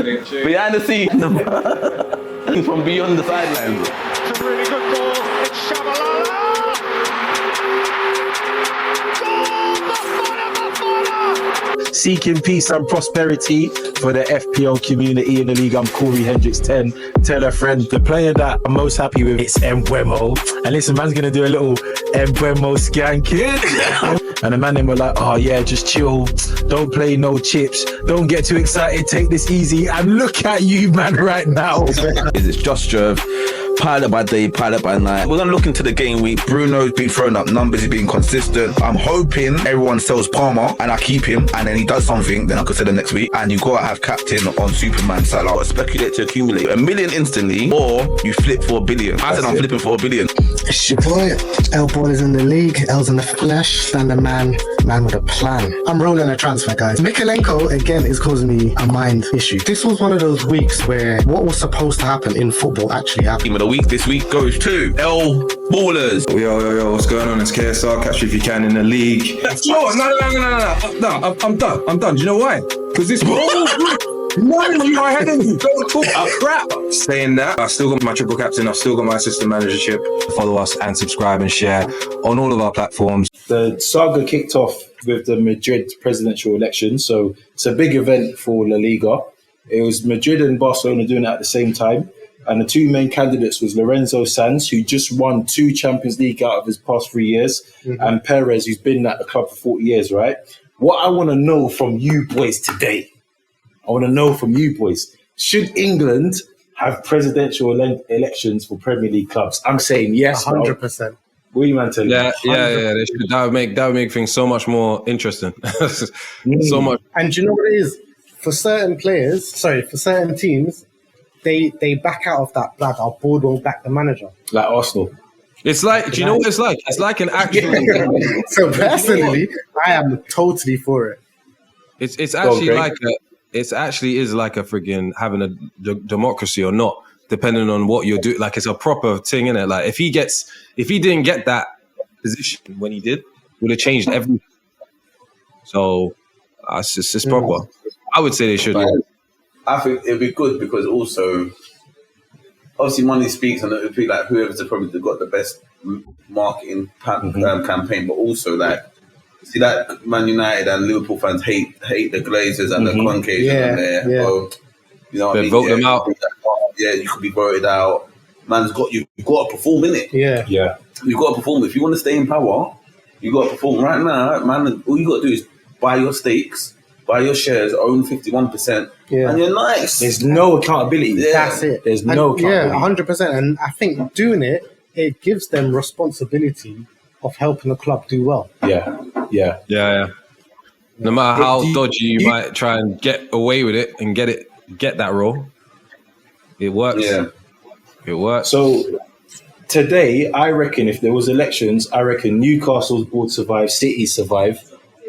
Behind the scenes from Beyond The Sidelines. It's a really good ball. It's Shabalala. Seeking peace and prosperity for the FPL community in the league. I'm Corey Hendricks 10. Tell a friend. The player that I'm most happy with is Mbeumo. And listen, man's gonna do a little Mbeumo skanking. And the man then were like, oh yeah, just chill. Don't play no chips. Don't get too excited. Take this easy. And look at you, man, right now. It's just Jerv. Pilot by day, pilot by night. We're gonna look into the game week. Bruno's been throwing up numbers, he's been consistent. I'm hoping everyone sells Palmer and I keep him, and then he does something, then I consider next week. And you gotta have captain on Superman Salah. I speculate to accumulate $1 million instantly, or you flip for $1 billion. I said I'm flipping for $1 billion. It's your boy. L Boy is in the league. L's in the flesh. Standard man with a plan. I'm rolling a transfer, guys. Mikalenko again is causing me a mind issue. This was one of those weeks where what was supposed to happen in football actually happened. Team of the week this week goes to L Ballers. Yo, what's going on? It's KSR. Catch you if you can in the league. No, I'm done. Do you know why? Because this my head in you. Don't talk about crap. Saying that, I've still got my triple captain. I've still got my assistant managership. Follow us and subscribe and share on all of our platforms. The saga kicked off with the Madrid presidential election. So it's a big event for La Liga. It was Madrid and Barcelona doing it at the same time. And the two main candidates was Lorenzo Sanz, who just won 2 Champions League out of his past 3 years, and Perez, who's been at the club for 40 years, right? What I want to know from you boys today, should England have presidential elections for Premier League clubs? I'm saying yes, 100%. What do you man tell you? Yeah. They should. That would make things so much more interesting. So much. And do you know what it is? For certain teams, they back out of that blag. Our board won't back the manager. Like Arsenal. It's like, do you know what it's like? It's like an actual. So personally, I am totally for it. It's actually like it actually is like a friggin' having a democracy or not, depending on what you're doing. Like it's a proper thing, innit? Like if he didn't get that position when he did, it would have changed everything. So it's proper. I would say they should. Right. I think it'd be good because also, obviously, money speaks, and it'd be like whoever's probably got the best marketing campaign, but also like. See that Man United and Liverpool fans hate the Glazers and the Concaves and you know what I mean? Vote them out. Yeah, you could be voted out. Man's got you've got to perform in it. Yeah. You've got to perform. If you want to stay in power, you got to perform right now, man. All you got to do is buy your stakes, buy your shares, own 51%, and you're nice. There's no accountability. Yeah. That's it. There's no accountability. 100%. And I think doing it gives them responsibility of helping the club do well. Yeah. No matter how dodgy you might try and get away with it and get that role, it works. Yeah, it works. So today, I reckon if there was elections, I reckon Newcastle's board survive, City survive.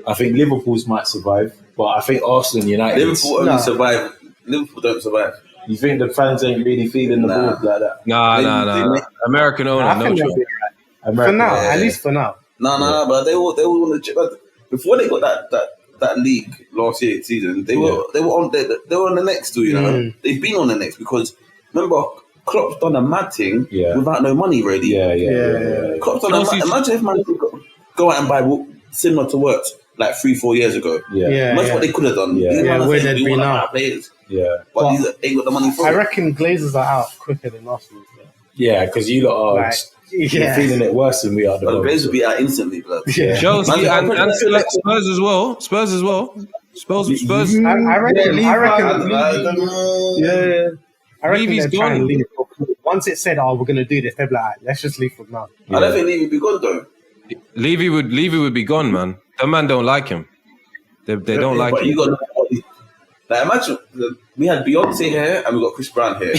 I think Liverpool's might survive, but I think Arsenal and United. Liverpool only survive. Liverpool don't survive. You think the fans ain't really feeling the board like that? Nah. American owner, no choice. For now, at least for now. No, but they were on the before they got that league last year season. They were on the next two. You know, they've been on the next because remember Klopp's done a mad thing without no money really. Yeah. Klopp's done imagine if man could go out and buy similar to Works like 3-4 years ago. Imagine what they could have done. Where they'd be now. Players. But these ain't got the money for it. I reckon Glazers are out quicker than Arsenal. Yeah, because you lot are feeling it worse than we are. The Glazers will be out instantly, blood. Chelsea and Spurs as well. Spurs. I reckon. I reckon they're trying to leave. Once it said, "Oh, we're going to do this," they're like, "Let's just leave for now." I don't think Levy would be gone though. Levy would be gone, man. That man don't like him. They don't like him. You got like imagine we had Beyonce here and we got Chris Brown here.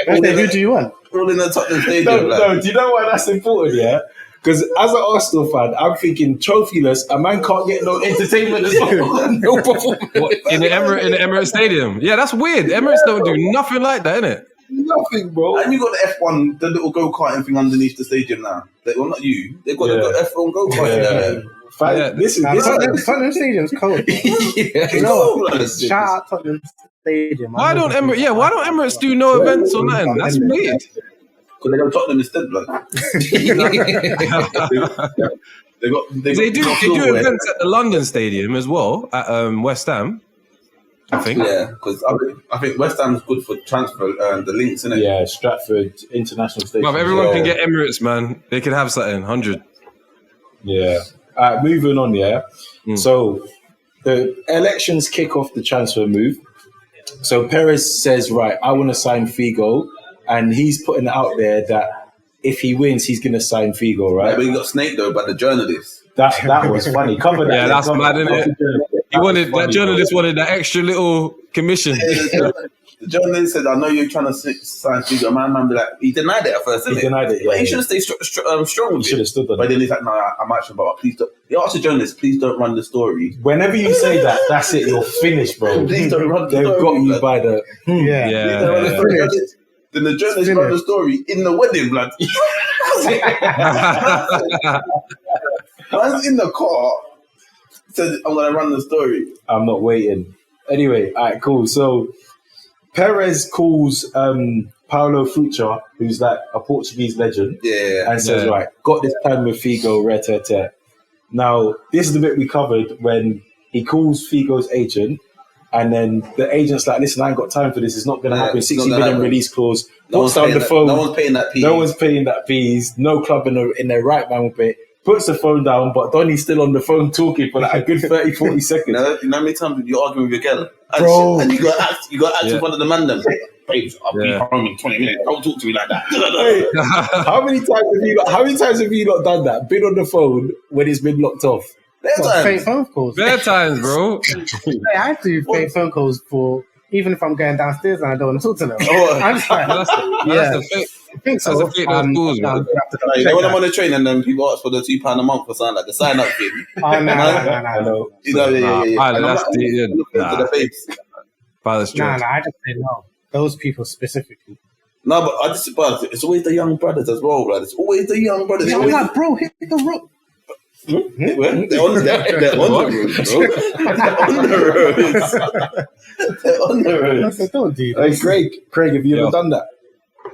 Who do you want? We're all in the Tottenham Stadium. No, do you know why that's important? Yeah. Because as an Arsenal fan, I'm thinking trophyless, a man can't get no entertainment as well. No performance. In the Emirates Stadium. Yeah, that's weird. Emirates don't do nothing like that, innit? Nothing, bro. And you got the F1, the little go-karting thing underneath the stadium now. Well, not you. They've got the F1 go-karting there. Tottenham Stadium's cold. You know, shout out Tottenham Stadium. Why don't Emirates do no events or nothing? That's weird. Because they got Tottenham instead, blood. They do events at the London Stadium as well at West Ham. I think. Yeah, because I think West Ham's good for transfer the links, isn't it? Yeah, Stratford International Stadium. Well, everyone can get Emirates, man. They can have something 100. Yeah. Moving on. Yeah. So the elections kick off the transfer move. So Perez says, right, I want to sign Figo, and he's putting it out there that if he wins, he's going to sign Figo, right? Yeah, but he got snaked though by the journalists. That was funny. Cover that. Yeah, that's mad, isn't it? That journalist wanted that extra little commission. The journalist said, I know you're trying to sign Figo. Man, be like, he denied it at first, didn't he? Denied it, yeah. But he should have stayed strong with He it. should have stood on But it. then he's like, no, I'm actually about please don't. He asked the journalist, please don't run the story. Whenever you say that, that's it. You're finished, bro. Please don't run the They've story. got you by the... Yeah. Then the journalist run the story in the wedding, blood. Man's in the car, said, I'm going to run the story. I'm not waiting. Anyway, all right, cool. So Perez calls Paulo Futre, who's like a Portuguese legend, and says, right, got this plan with Figo, ret. Now, this is the bit we covered when he calls Figo's agent, and then the agent's like, listen, I ain't got time for this. It's not going to happen. 60 million release clause. Puts down the phone. No one's paying that fee. No one's paying that fees. No club in their right mind will pay. Puts the phone down, but Donny's still on the phone talking for like a good 30, 40 seconds. You know how many times you're arguing with your girl? Bro. And you got to act in front of the man then. Babes, I'll be home in 20 minutes. Don't talk to me like that. Hey, how many times have you not done that? Been on the phone when it's been locked off? Fake phone calls. Bare times, bro. I do fake phone calls for even if I'm going downstairs and I don't want to talk to them. I'm just like, That's the fake. I think so. That's the fake those calls, man. You know when I'm on the train and then people ask for the £2 a month or something like the sign up fee. Oh, no. You know, yeah. That's the face. By the street. No, I just say no. Those people specifically. No, but it's always the young brothers as well, blood. It's always the young brothers. Yeah, I'm like, bro, hit the rook. They're on the road. Don't do that. Hey, Craig, have you ever done that?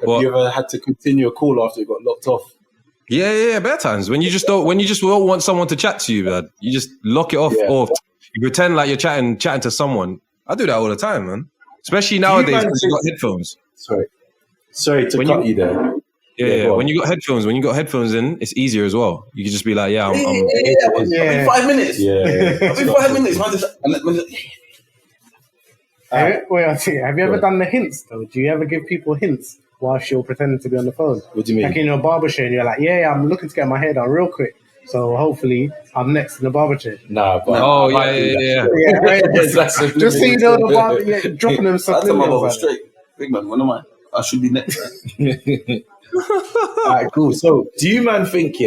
Have you ever had to continue a call after it got locked off? Yeah, bare times. When you just don't want someone to chat to you, man, you just lock it off, or you pretend like you're chatting to someone. I do that all the time, man. Especially nowadays because you got headphones. Sorry to cut you there. Yeah. When you got headphones in, it's easier as well. You can just be like, I'll be 5 minutes. I'll be 5 minutes. Wait, I'll see. Have you ever done the hints though? Do you ever give people hints whilst you're pretending to be on the phone? What do you mean? Like in your barber chair, and you're like, I'm looking to get my hair done real quick. So hopefully I'm next in the barber chair. Nah, but Just so you know the barber, dropping them That's a mother straight. Big man, when am I? I should be next. Alright, cool. So, do you man think,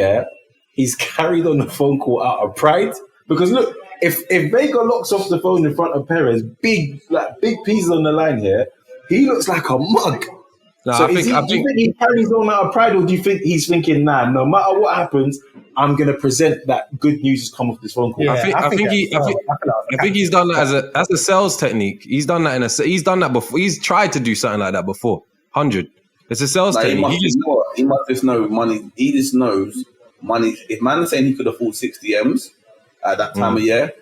he's carried on the phone call out of pride? Because look, if Vega locks off the phone in front of Perez, big pieces on the line here, he looks like a mug. No, So I do you think he carries on out of pride, or do you think he's thinking, no matter what happens, I'm going to present that good news has come off this phone call? I think he's done that as a sales technique. He's done that before. He's tried to do something like that before. 100. It's a sales technique. He must just know money. He just knows money. If man is saying he could afford 60 M's at that time of year,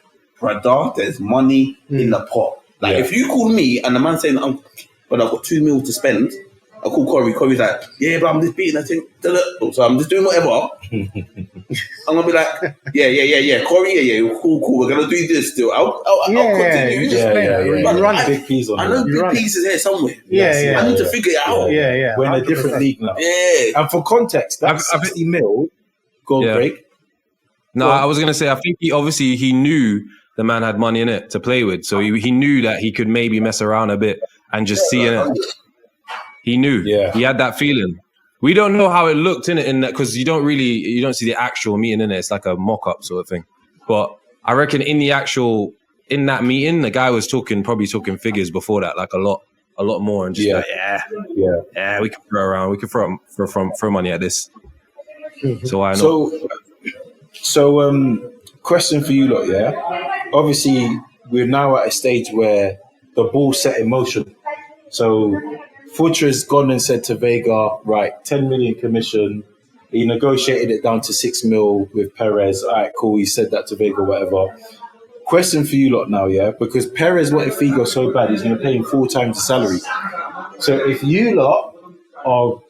brother, there's money in the pot. Like if you call me and the man saying, but I've got 2 mil to spend, I call Corey. Corey's like, but I'm just beating that thing. So I'm just doing whatever. I'm gonna be like, Corey, cool. We're gonna do this still. I'll continue. You run big piece on it. I know big pieces here somewhere. I need to figure it out. We're in a different league now. Yeah. And for context, that's 60 mil gold break. No, I was gonna say, I think he knew the man had money in it to play with, so he knew that he could maybe mess around a bit and just see in it. He knew. He had that feeling. We don't know how it looked in that because you don't see the actual meeting in it. It's like a mock-up sort of thing. But I reckon in that meeting, the guy was probably talking figures before that, like a lot more, and just we can throw around, we can throw money at this. So why not? So Question for you lot, yeah? Obviously, we're now at a stage where the ball's set in motion. So Futra's gone and said to Vega, right, 10 million commission. He negotiated it down to 6 mil with Perez. All right, cool. He said that to Vega, whatever. Question for you lot now, yeah? Because Perez wanted Figo so bad, he's going to pay him 4 times the salary. So if you lot are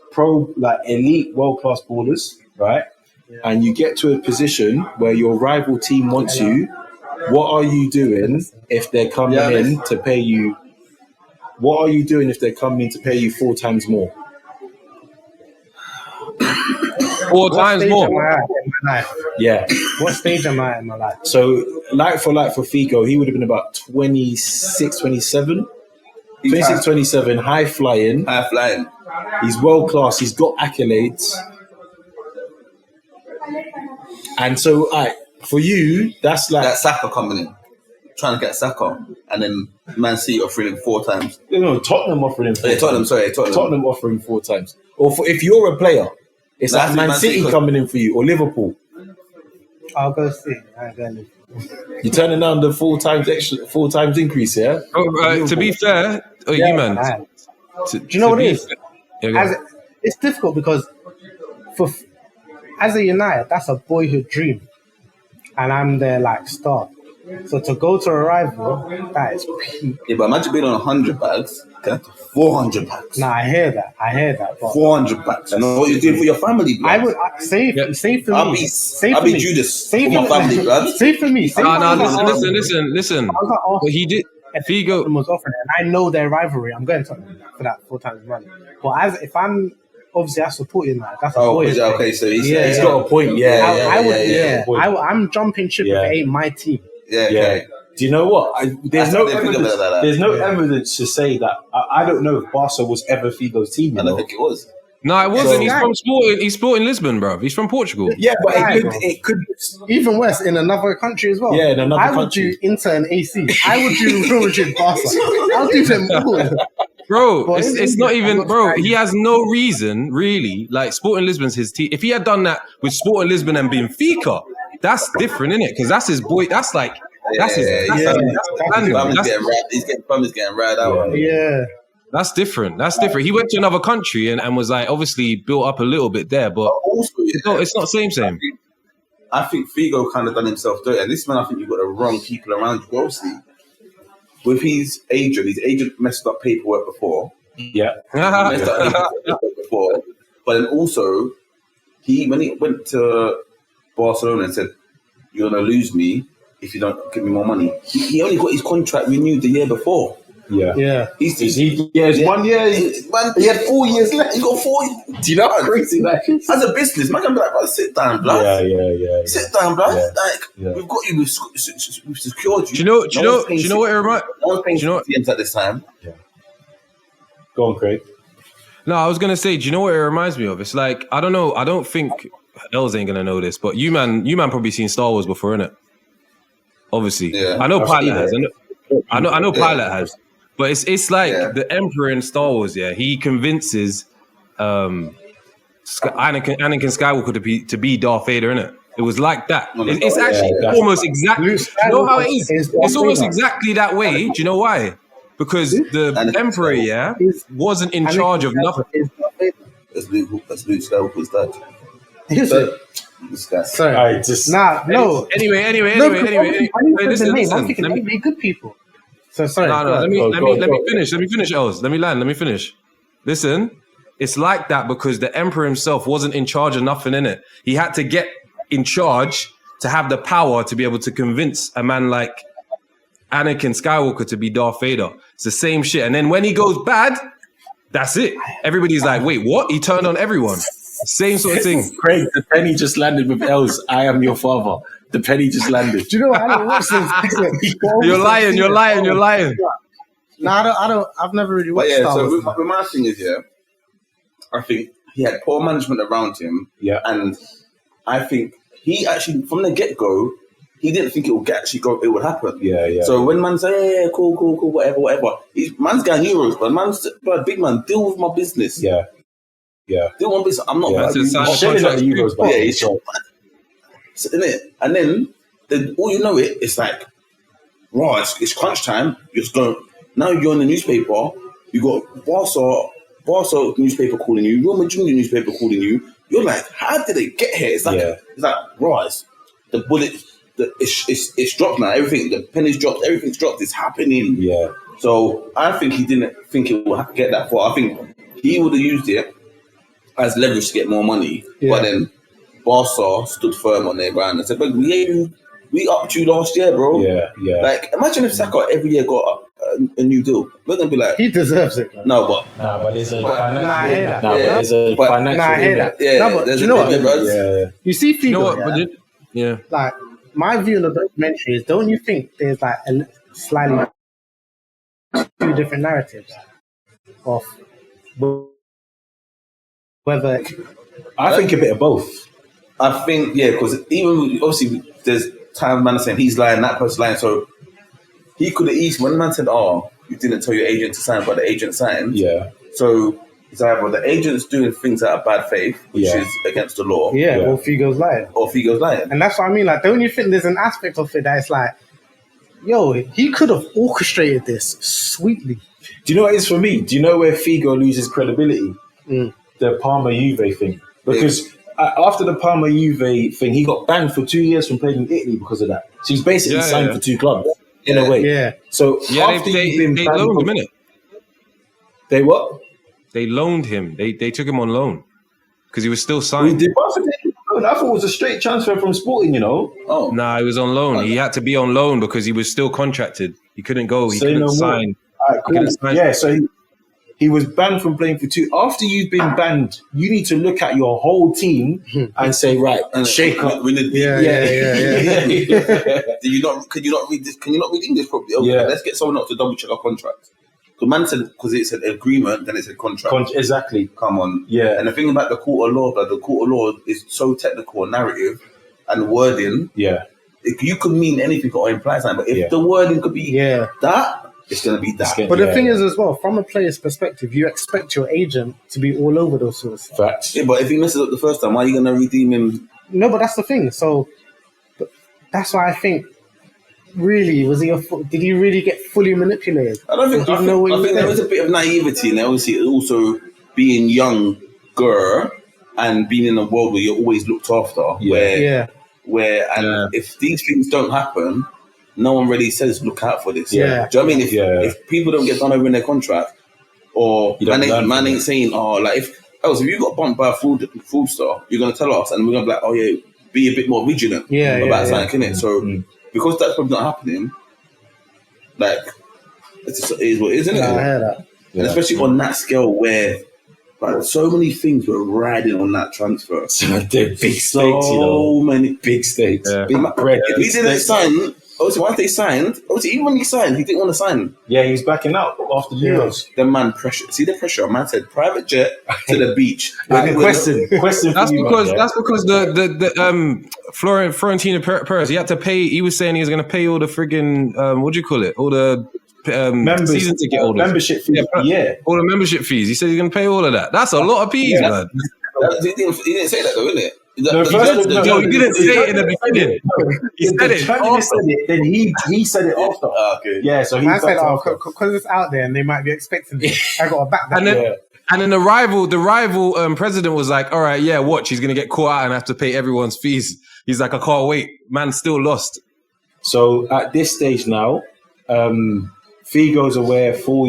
elite world-class ballers, right? Yeah. And you get to a position where your rival team wants you, what are you doing if they're coming in to pay you? What are you doing if they're coming in to pay you 4 times more? 4 times more. Yeah. What stage am I in my life? So, like for Figo, he would have been about 26, 27. 26, 27, high flying. He's world class. He's got accolades. And so, for you, that's like that Saka coming in, trying to get Saka, and then Man City offering him 4 times. No, Tottenham offering him 4 times. Tottenham offering 4 times. Or if you're a player, it's like Man City coming in for you, or Liverpool. I'll go see. I go Liverpool. You're turning down the 4 times increase, yeah? To be fair, Do you know what it is? It's difficult because as a United, that's a boyhood dream, and I'm their star. So to go to a rival, that is peak. Yeah, but imagine being on 100 bags, get to 400 bags. Nah, I hear that. But 400 bags. I know what you're doing for your family, blood. I would say for me. I'll be Judas for my family, blood. Say for me. Listen. But he did. Figo was offering it, and I know their rivalry. I'm going to for that 4 times money. But if I'm obviously I support him, that's a boy. Okay, so he's got a point. I'm jumping ship if it ain't my team. Yeah. Okay. Do you know what? There's no evidence to say that. I don't know if Barca was ever Figo's team. I don't think it was. No, it wasn't. He's from Sporting. He's Sporting Lisbon, bro. He's from Portugal. Yeah, but it could even worse in another country as well. Yeah, in another country. I would do Inter and AC. I would do Real Madrid, Barca. I'll do them all. Bro, it's not even, bro. He has no reason, really. Like Sporting Lisbon's his team. If he had done that with Sporting Lisbon and Benfica, that's different, isn't it? Because that's his boy. That's like that's his. He's getting ride out. Yeah. That's different. He went to another country and was like obviously built up a little bit there, but also, it's not same. I think Figo kind of done himself dirty, and this man, I think you've got the wrong people around you. Obviously, with his agent messed up paperwork before. Yeah, messed up paperwork before. But then also, when he went to Barcelona and said, "You're gonna lose me if you don't give me more money," he only got his contract renewed the year before. Yeah. He's 1 year. He had 4 years left. He got 4 years. Do you know how crazy that is? As a business, man, can be like, sit down, blood. Yeah. Sit down, blood. We've got you. We've secured you. Do you know what it reminds? No one's paying CMs at this time. Yeah. Go on, Craig. No, I was gonna say, do you know what it reminds me of? It's like I don't know. I don't think Els ain't gonna know this, but you man probably seen Star Wars before, innit? Obviously, yeah. I know Pilot has. I know Pilot has. But it's like the Emperor in Star Wars, he convinces Anakin Skywalker to be Darth Vader, innit? It was like that. It's actually almost exactly. You know how it is? It's almost exactly that way. Do you know why? Because the Emperor, wasn't in charge of nothing. That's Luke Skywalker's dad. This guy. Sorry. No. Anyway. Listen. I'm thinking they be good people. So sorry. No. Let me finish. Let me finish, Els. Let me finish. Listen, it's like that because the Emperor himself wasn't in charge of nothing, in it. He had to get in charge to have the power to be able to convince a man like Anakin Skywalker to be Darth Vader. It's the same shit. And then when he goes bad, that's it. Everybody's like, wait, what? He turned on everyone. Same sort of thing. Craig, the penny just landed with Els. I am your father. The penny just landed. Do you know what? I don't watch this. You're lying. No, I don't. I've never really watched Star Wars. So my thing is, I think he had poor management around him. Yeah. And I think he actually, from the get-go, he didn't think it would happen. Yeah. So when man say, cool, whatever. Man's got heroes, but big man, deal with my business. Yeah. Deal with my business. I'm not shelling at the Euros, but he's innit? And then all you know it's like, raw. It's crunch time. You're just going. Now you're in the newspaper. You got Barca newspaper calling you. Real Madrid newspaper calling you. You're like, how did they get here? It's like raw. The bullet. It's dropped now. Everything. The penny's dropped. Everything's dropped. It's happening. Yeah. So I think he didn't think it would get that far. I think he would have used it as leverage to get more money. Yeah. But then Barca stood firm on their ground and said, "But we upped you last year, bro." Yeah. Like, imagine if Saka every year got a new deal. We're gonna be like, he deserves it. Man. But there's a financial. I hear that. Yeah, no, but you know what? Yeah. You see, Figo, You know what? Yeah. Like, my view on the documentary is, don't you think there's like a slightly two different narratives of whether? I think a bit of both. I think, because even obviously there's time man saying he's lying, that person's lying, so he could have easily, when the man said, you didn't tell your agent to sign, but the agent signed. Yeah. So it's either the agent's doing things out of bad faith, which is against the law. Yeah, or Figo's lying. And that's what I mean. Like, don't you think there's an aspect of it that it's like, yo, he could have orchestrated this sweetly. Do you know what it is for me? Do you know where Figo loses credibility? The Parma-Juve thing. Because after the Parma-Juve thing, he got banned for 2 years from playing in Italy because of that. So he's basically signed for two clubs, in a way. Yeah. So after they loaned him, innit? They what? They loaned him. They took him on loan because he was still signed. I thought it was a straight transfer from Sporting, you know. Oh. Nah, he was on loan. He had to be on loan because he was still contracted. He couldn't go. He couldn't sign. All right, cool. Yeah, so he was banned from playing for two. After you've been banned, you need to look at your whole team and say, right, shake up. Yeah. Could you not read this? Can you not read English properly? Okay, let's get someone else to double check our contract. The man said, because it said agreement, then it said contract. Exactly. Come on. Yeah. And the thing about the court of law, the court of law is so technical, narrative and wording. Yeah. You could mean anything or imply something, but if the wording could be that, it's going to be that. But the thing is as well, from a player's perspective, you expect your agent to be all over those sorts of facts. Yeah, but if he messes up the first time, why are you going to redeem him? No, but that's the thing. So that's why I think, really, did he really get fully manipulated? I think there was a bit of naivety in there. Obviously, also being younger and being in a world where you're always looked after. If these things don't happen, no one really says look out for this. Yeah. Do you know what I mean? If people don't get done over in their contract, or man ain't saying, if you got bumped by a food star, you're gonna tell us, and we're gonna be like, be a bit more vigilant about something, innit? So because that's probably not happening, like, it is what it is, isn't it? I hear that. And especially on that scale where so many things were riding on that transfer. They're big stakes, you know. So many big stakes. Yeah. Big bread. If he didn't sign, once they signed, even when he signed, he didn't want to sign. Yeah, he was backing out after the Euros. The man pressure. See the pressure. Man said private jet to the beach. Question. That's because the Florentino Perez, he had to pay. He was saying he was going to pay all the friggin' what do you call it? All the season ticket holders. Membership fees. All the membership fees. He said he's going to pay all of that. That's a lot of fees, man. He didn't say that though, innit? He didn't say it in the beginning. He said it. Then he said it after. Okay. Yeah, so he said, because it's out there and they might be expecting it. I got to back that. And then the rival president was like, all right, watch, he's going to get caught out and have to pay everyone's fees. He's like, I can't wait. Man still lost. So at this stage now, Figo's aware 4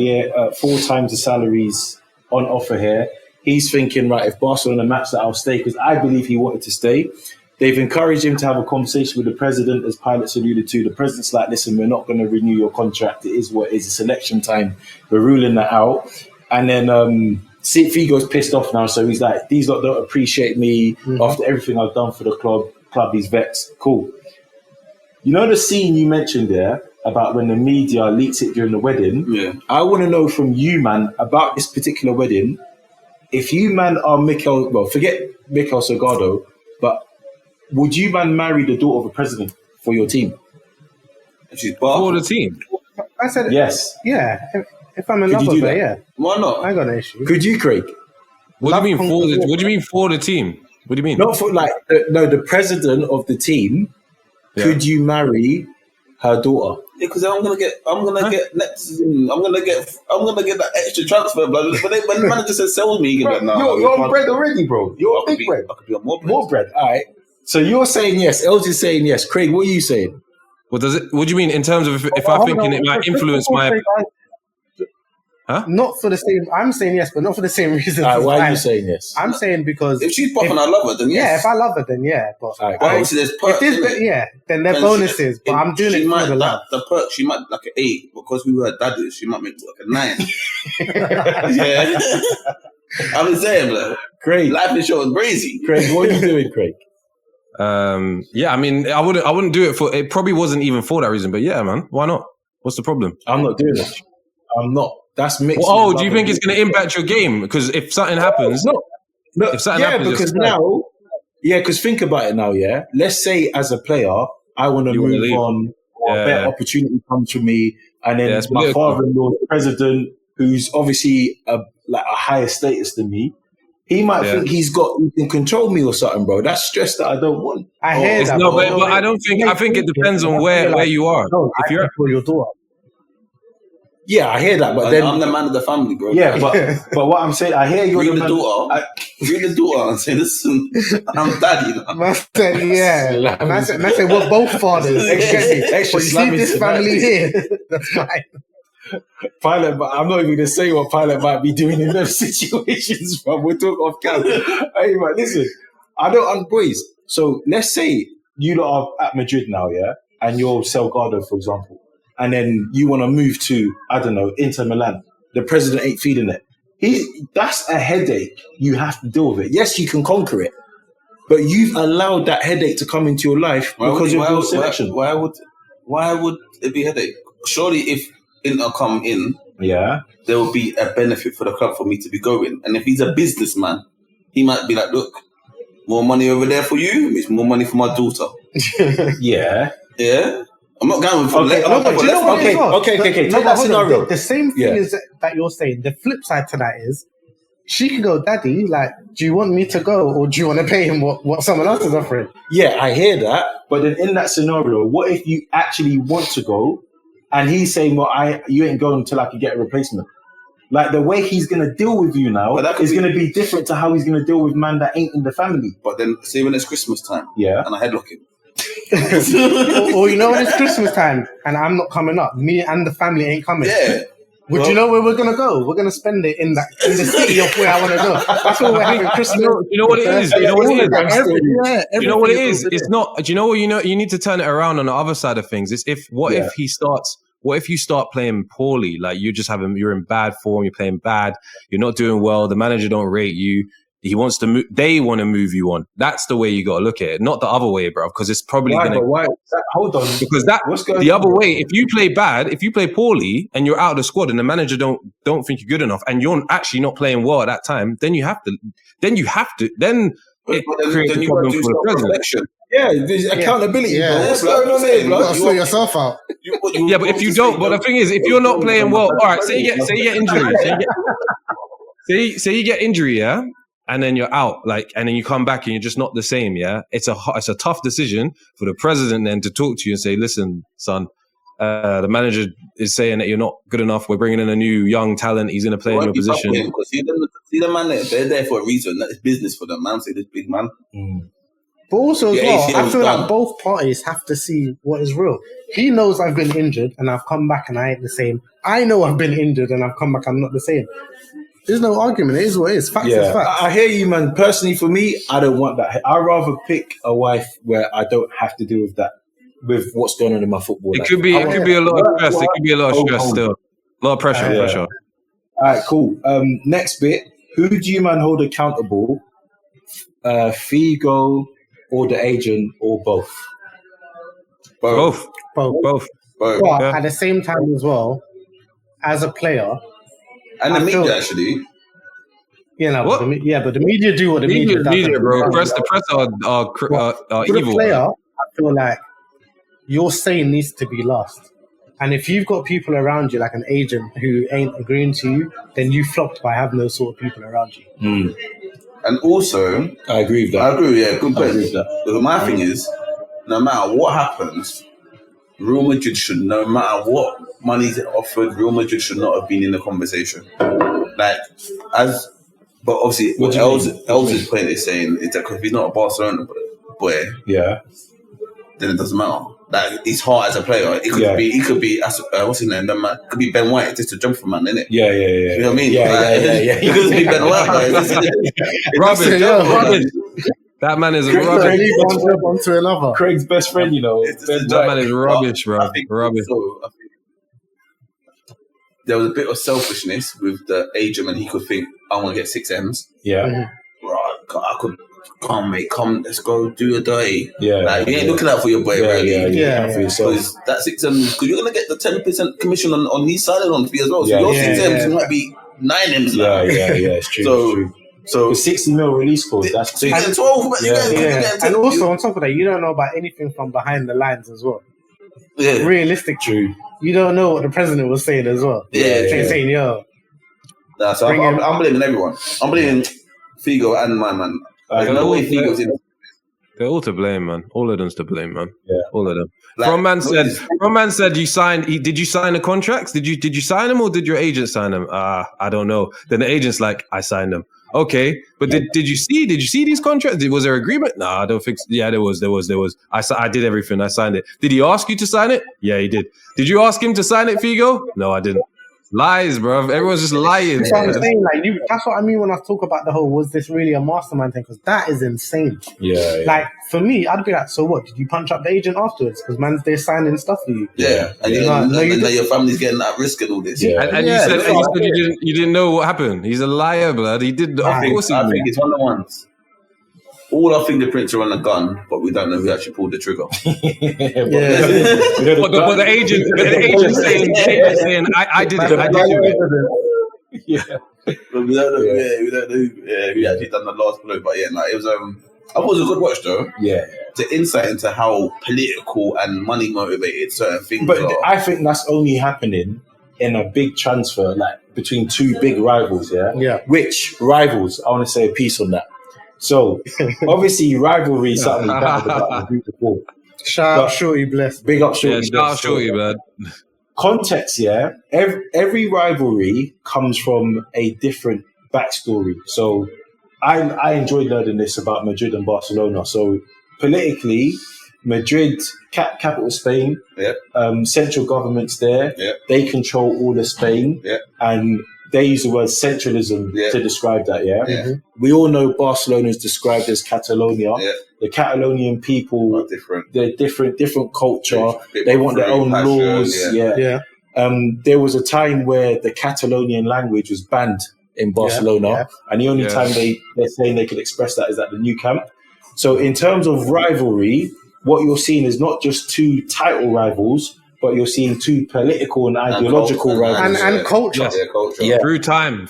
times the salaries on offer here. He's thinking, right, if Barcelona match that, I'll stay, because I believe he wanted to stay. They've encouraged him to have a conversation with the president, as Pilots alluded to. The president's like, listen, we're not going to renew your contract. It is what it is. It's election time. We're ruling that out. And then Figo's pissed off now, so he's like, these lot don't appreciate me after everything I've done for the club, these vets. Cool. You know the scene you mentioned there about when the media leaks it during the wedding? Yeah. I want to know from you, man, about this particular wedding. If you, man, are forget Mikel Salgado, but would you, man, marry the daughter of a president for your team? She's for the team? I said yes. Yeah. If I'm in love with her, yeah. Why not? I got an issue. Could you, Craig? What do you mean for the team? What do you mean? Not for the president of the team Could you marry her daughter? Yeah, because I'm gonna get nepotism. I'm gonna get that extra transfer, blood. But when the manager says sell me, you can be like, no, You're on bread already, bro. You're on big bread. I could be on more bread. More bread. All right. So you're saying yes. Els is saying yes. Craig, what are you saying? What do you mean in terms of if I'm thinking it might influence my? Huh? Not for the same. I'm saying yes, but not for the same reasons. Why are you saying yes? I'm saying because if she's popping, I love her. Then yes. Yeah, if I love her, then yeah. But obviously there's perks, then they're bonuses. But I'm doing it for the love. The perk, she might like an 8 because we were daddies. She might make like a 9. Yeah, I'm saying, bro. Craig, life is short and crazy. Craig, what are you doing, Craig? Yeah, I mean, I wouldn't do it for. It probably wasn't even for that reason, but yeah, man, why not? What's the problem? I'm not doing it. I'm not. That's mixed. Well, do you think it's going to impact your game? Because if something happens, because think about it now. Yeah, let's say as a player, I want to move on. Or a better opportunity comes to me, and then my father-in-law, the president, who's obviously a higher status than me. He might think he can control me or something, bro. That's stress that I don't want. I hear that. But I don't think. I think it depends on where you are. If you're for your daughter. Yeah, I hear that, but then I'm the man of the family, bro. Yeah, but what I'm saying, I hear you're the daughter. Bring the daughter and say, listen, I'm daddy now. Man said, Man said, we're both fathers. Extra you see this family here? That's fine. Pilot, but I'm not even going to say what Pilot might be doing in those situations, but we'll talk off camera. Hey, man, listen, boys. So let's say you lot are at Madrid now, yeah, and you're Salgado, for example. And then you want to move to, I don't know, Inter Milan. The president ain't feeding it. That's a headache. You have to deal with it. Yes, you can conquer it. But you've allowed that headache to come into your life because of your selection. Why would it be a headache? Surely if Inter come in, there will be a benefit for the club for me to be going. And if he's a businessman, he might be like, look, more money over there for you, it's more money for my daughter. Yeah. I'm not going for okay. Take that scenario. The same thing is that you're saying. The flip side to that is she could go, Daddy, like, do you want me to go or do you want to pay him what someone else is offering? Yeah, I hear that. But then in that scenario, what if you actually want to go and he's saying, well, you ain't going until I can get a replacement? Like, the way he's going to deal with you now is going to be different to how he's going to deal with man that ain't in the family. But then, say when it's Christmas time, and I headlock him. or you know when it's Christmas time and I'm not coming up, me and the family ain't coming. Yeah. Would you know where we're gonna go? We're gonna spend it in the city of where I want to go. That's where we're having Christmas. You know what it is. You know what it is. It's not. Do you know what you know? You need to turn it around on the other side of things. It's if he starts. What if you start playing poorly? Like you're in bad form. You're playing bad. You're not doing well. The manager don't rate you. He wants to move. They want to move you on. That's the way you got to look at it, not the other way, bro. Because it's probably going to. Why? Hold on. Because the other way. If you play bad, if you play poorly, and you're out of the squad, and the manager don't think you're good enough, and you're actually not playing well at that time, then you have to. Then it creates a problem for the president. Yeah, there's accountability. Yeah. Bro. What's going on there, bro? You got to sort yourself out. Yeah, but if you don't, but the thing is, if you're not playing well, all right. Say you get injury. Say you get injury, yeah. And then you're out, and then you come back and you're just not the same, yeah? It's a tough decision for the president then to talk to you and say, listen, son, the manager is saying that you're not good enough. We're bringing in a new young talent. He's going to play in your position. Because see the man, they're there for a reason. That is business for them, man. Say this big man. But also as well, I feel like both parties have to see what is real. He knows I've been injured and I've come back and I ain't the same. I know I've been injured and I've come back, I'm not the same. There's no argument. It is what it is. Facts is facts. I hear you, man. Personally, for me, I don't want that. I'd rather pick a wife where I don't have to deal with that, with what's going on in my football. It could be a lot of stress. It could be a lot of stress still. A lot of pressure. All right, cool. Next bit. Who do you, man, hold accountable? Figo or the agent or both? Both. But at the same time as well, as a player... And the media, actually. But the media do what the media does. Media, bro. The press are for evil. The player, I feel like your say needs to be last. And if you've got people around you, like an agent who ain't agreeing to you, then you flopped by having those sort of people around you. And also... I agree with that. I agree, yeah. Good point. But my thing is, no matter what happens, Real Madrid should, no matter what money's offered, Real Madrid should not have been in the conversation. But obviously, what El's point is saying is that if he's not a Barcelona boy, then it doesn't matter. Like, he's hard as a player. He could be what's his name? It could be Ben White, just a jumper man, innit? Yeah. You know what I mean? Yeah. He could be Ben White, Rubbish. That man is rubbish. Onto another. Craig's best friend, you know. That man is rubbish, bro. Rubbish. I think there was a bit of selfishness with the agent, and he could think, I want to get 6 M's. Yeah. Right, I could. Come, mate, let's go do a day. Yeah. Like, you ain't looking out for your boy, really. Yeah. For yourself. Because that 6 M's, because you're going to get the 10% commission on his signing on fee as well. So your 6 M's might be 9 M's now. Yeah, it's true. So with 60 mil release code, that's so you get 12. And also, on top of that, you don't know about anything from behind the lines as well. Yeah. Realistically, you don't know what the president was saying as well. Saying, yo. Nah, so I'm blaming everyone. I'm blaming Figo and my man. Like, no way Figo's in. They're all to blame, man. All of them's to blame, man. Yeah. All of them. Like, From man said you signed. Did you sign the contracts? Did you sign them or did your agent sign them? I don't know. Then the agent's like, I signed them. Okay, but did you see these contracts? Was there agreement? No, I don't think. Yeah, there was. I did everything. I signed it. Did he ask you to sign it? Yeah, he did. Did you ask him to sign it, Figo? No, I didn't. Lies, bro. Everyone's just lying. That's what I'm saying. Like, that's what I mean when I talk about the whole, was this really a mastermind thing? Because that is insane. Yeah. Like, for me, I'd be like, so what? Did you punch up the agent afterwards? Because man's there signing stuff for you. Yeah. And your family's getting at risk and all this. Yeah. And you said you didn't know what happened. He's a liar, blood. He did. I think it's one of the ones. All our fingerprints are on the gun, but we don't know who actually pulled the trigger. But the agent saying, I did it. Yeah. But we don't know. We don't know who actually done the last blow. But yeah, like, it was. I thought it was a good watch though. Yeah. The insight into how political and money motivated certain things. But I think that's only happening in a big transfer, like between two big rivals. Yeah. Which rivals? I want to say a piece on that. So, obviously, rivalry is something that beautiful. Shout out Shorty Bless. Big up Shorty. Shout out Shorty, man. Context, every rivalry comes from a different backstory. So, I enjoyed learning this about Madrid and Barcelona. So, politically, Madrid, capital Spain, central government's there. They control all of Spain. And they use the word centralism to describe that, We all know Barcelona is described as Catalonia. The Catalonian people, they're different culture. They want their own laws. There was a time where the Catalonian language was banned in Barcelona. And the only time they're saying they could express that is at the new camp. So in terms of rivalry, what you're seeing is not just two title rivals, but you're seeing two political and ideological rivals. And culture. Yeah. Through time.